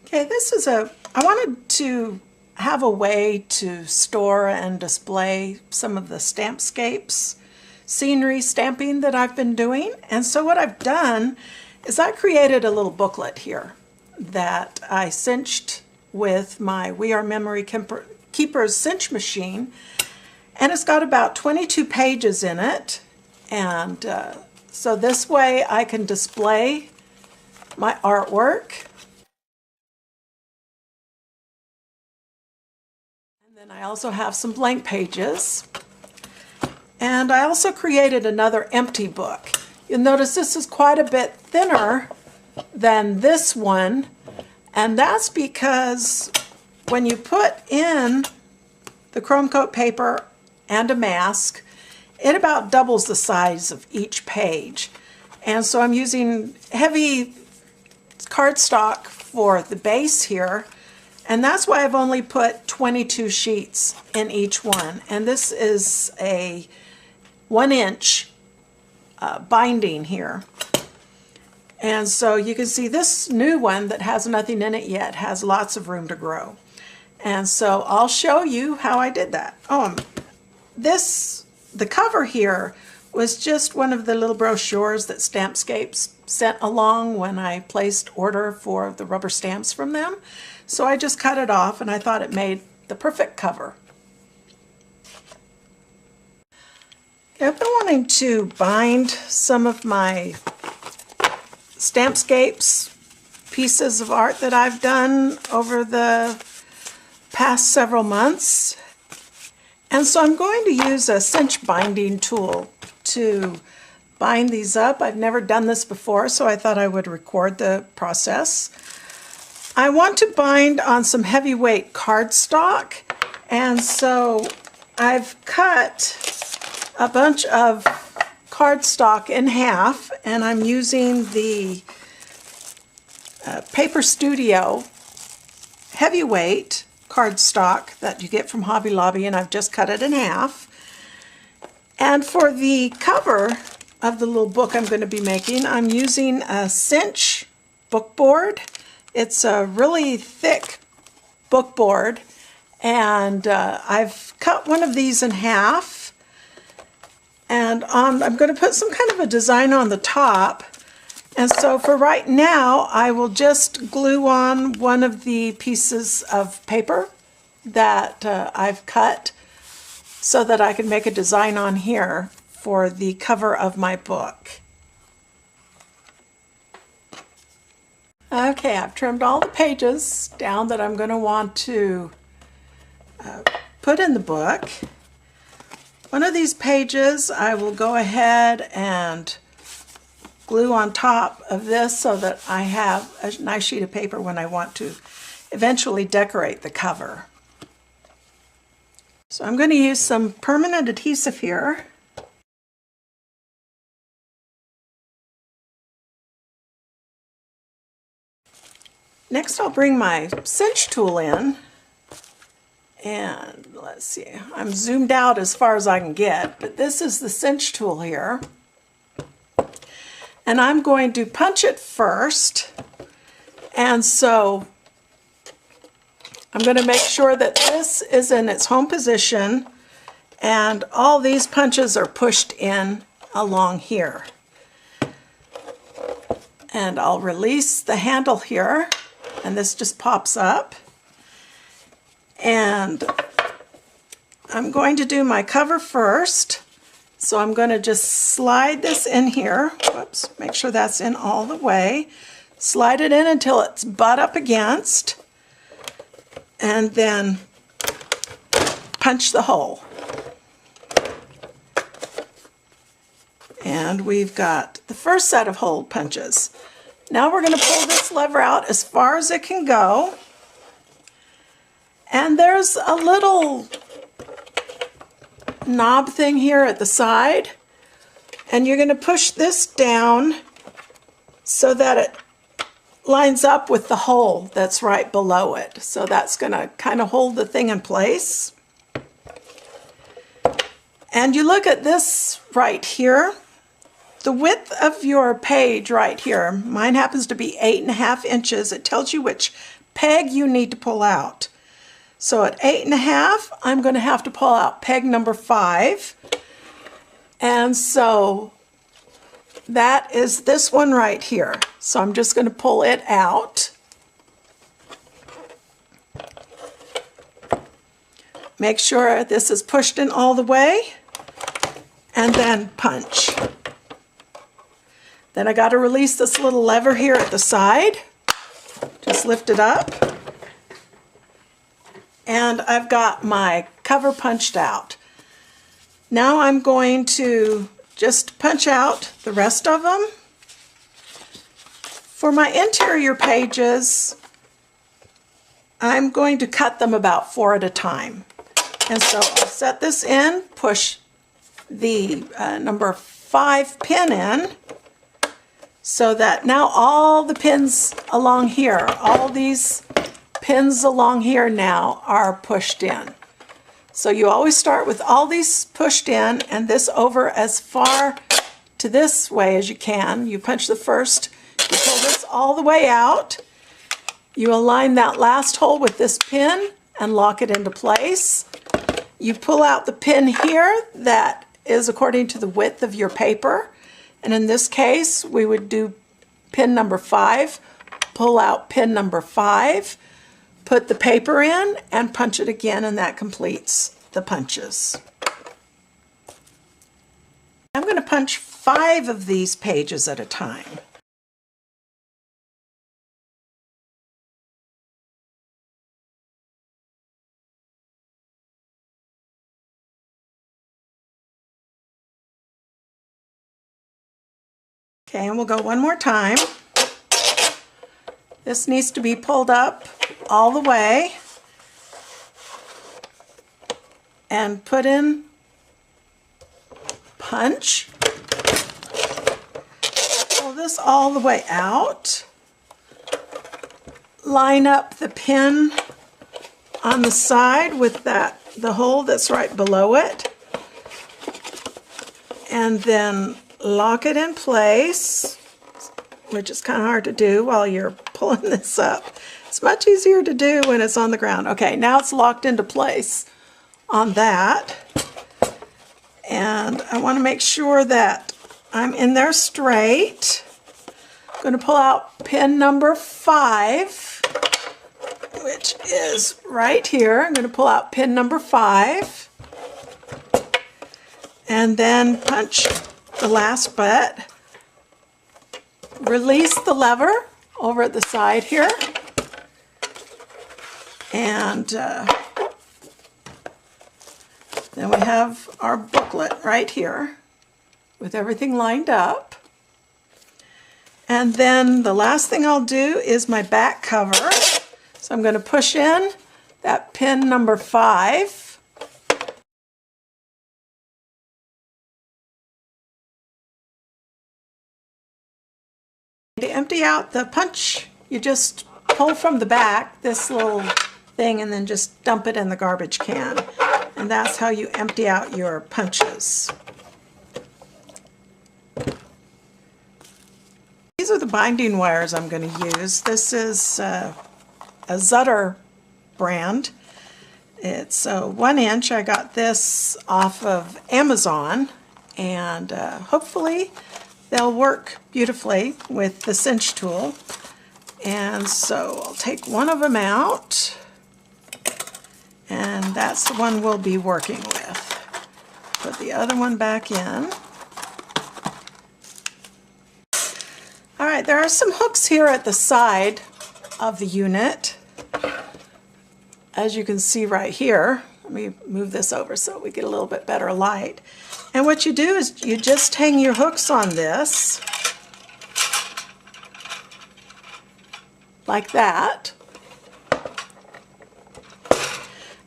Okay, I wanted to have a way to store and display some of the Stampscapes scenery stamping that I've been doing. And so what I've done is I created a little booklet here that I cinched with my We Are Memory Keeper's cinch machine. And it's got about 22 pages in it. And so this way I can display my artwork. And I also have some blank pages. And I also created another empty book. You'll notice this is quite a bit thinner than this one, and that's because when you put in the chrome coat paper and a mask, it about doubles the size of each page. And so I'm using heavy cardstock for the base here, and that's why I've only put 22 sheets in each one. And this is a 1-inch binding here. And so you can see this new one that has nothing in it yet has lots of room to grow. And so I'll show you how I did that. The cover here was just one of the little brochures that Stampscapes sent along when I placed order for the rubber stamps from them. So I just cut it off, and I thought it made the perfect cover. I've been wanting to bind some of my Stampscapes pieces of art that I've done over the past several months. And so I'm going to use a cinch binding tool to bind these up. I've never done this before, so I thought I would record the process. I want to bind on some heavyweight cardstock, and so I've cut a bunch of cardstock in half, and I'm using the Paper Studio heavyweight cardstock that you get from Hobby Lobby, and I've just cut it in half. And for the cover of the little book I'm going to be making, I'm using a cinch book board. It's a really thick book board, and I've cut one of these in half, and I'm going to put some kind of a design on the top. And so for right now, I will just glue on one of the pieces of paper that I've cut so that I can make a design on here for the cover of my book. Okay, I've trimmed all the pages down that I'm going to want to put in the book. One of these pages I will go ahead and glue on top of this so that I have a nice sheet of paper when I want to eventually decorate the cover. So I'm going to use some permanent adhesive here. Next I'll bring my cinch tool in, and let's see, I'm zoomed out as far as I can get, but this is the cinch tool here. And I'm going to punch it first, and so I'm going to make sure that this is in its home position and all these punches are pushed in along here. And I'll release the handle here, and this just pops up. And I'm going to do my cover first. So I'm going to just slide this in here. Whoops, make sure that's in all the way. Slide it in until it's butt up against, and then punch the hole. And we've got the first set of hole punches. Now we're going to pull this lever out as far as it can go. And there's a little knob thing here at the side, and you're going to push this down so that it lines up with the hole that's right below it. So that's going to kind of hold the thing in place. And you look at this right here, the width of your page right here, mine happens to be 8.5 inches. It tells you which peg you need to pull out. So at 8.5, I'm going to have to pull out peg number 5. And so that is this one right here. So I'm just going to pull it out. Make sure this is pushed in all the way, and then punch. Then I got to release this little lever here at the side. Just lift it up. And I've got my cover punched out. Now I'm going to just punch out the rest of them. For my interior pages, I'm going to cut them about 4 at a time. And so I'll set this in, push the number 5 pin in, so that now all the pins along here, all these pins along here now are pushed in. So you always start with all these pushed in and this over as far to this way as you can. You punch the first, you pull this all the way out, you align that last hole with this pin and lock it into place. You pull out the pin here that is according to the width of your paper, and in this case we would do pin number 5, pull out pin number 5, put the paper in and punch it again, and that completes the punches. I'm going to punch 5 of these pages at a time. Okay, and we'll go one more time. This needs to be pulled up all the way and put in punch. Pull this all the way out. Line up the pin on the side with the hole that's right below it. And then lock it in place, which is kind of hard to do while you're pulling this up. It's much easier to do when it's on the ground. Okay, now it's locked into place on that. And I want to make sure that I'm in there straight. I'm going to pull out pin number 5, which is right here. I'm going to pull out pin number 5 and then punch the last bit. Release the lever over at the side here, and then we have our booklet right here with everything lined up. And then the last thing I'll do is my back cover. So I'm going to push in that pin number 5. To empty out the punch, you just pull from the back this little thing and then just dump it in the garbage can. And that's how you empty out your punches. These are the binding wires I'm going to use. This is a Zutter brand. It's 1 inch. I got this off of Amazon, and hopefully they'll work beautifully with the cinch tool. And so I'll take one of them out, and that's the one we'll be working with. Put the other one back in. All right, there are some hooks here at the side of the unit, as you can see right here. Let me move this over so we get a little bit better light. And what you do is you just hang your hooks on this, like that.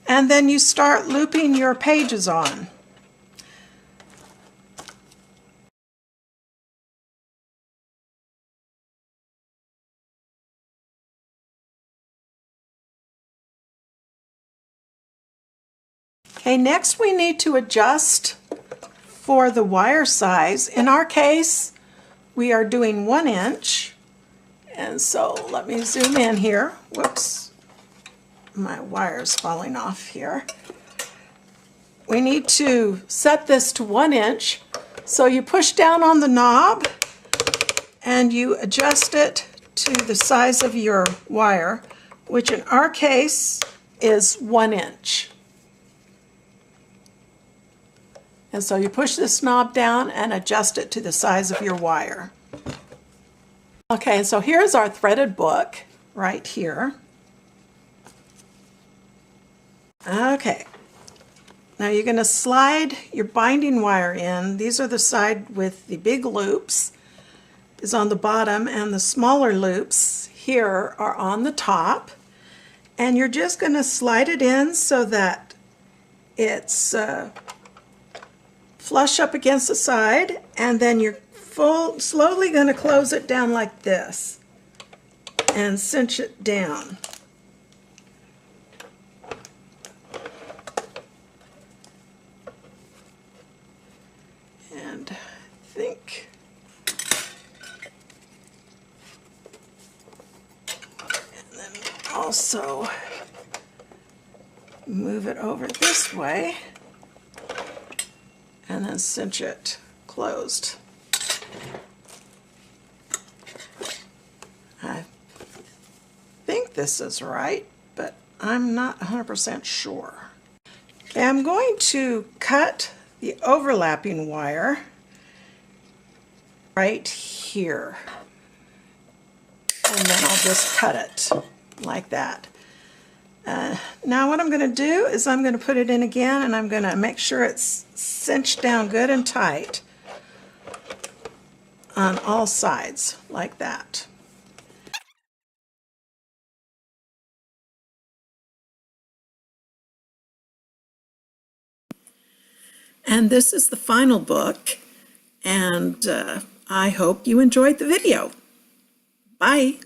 And then you start looping your pages on. Okay, next we need to adjust for the wire size. In our case, we are doing 1 inch, And so let me zoom in here. Whoops, my wire's falling off here. We need to set this to 1 inch. So you push down on the knob and you adjust it to the size of your wire, which in our case is 1 inch. And so you push this knob down and adjust it to the size of your wire. Okay, so here's our threaded book right here. Okay, now you're going to slide your binding wire in. These are the side with the big loops is on the bottom, and the smaller loops here are on the top. And you're just going to slide it in so that it's flush up against the side, and then you're slowly going to close it down like this and cinch it down. And I think and then also move it over this way and then cinch it closed. I think this is right, but I'm not 100% sure. Okay, I'm going to cut the overlapping wire right here, and then I'll just cut it like that. Now what I'm going to do is I'm going to put it in again, and I'm going to make sure it's cinched down good and tight on all sides like that. And this is the final book, and I hope you enjoyed the video. Bye.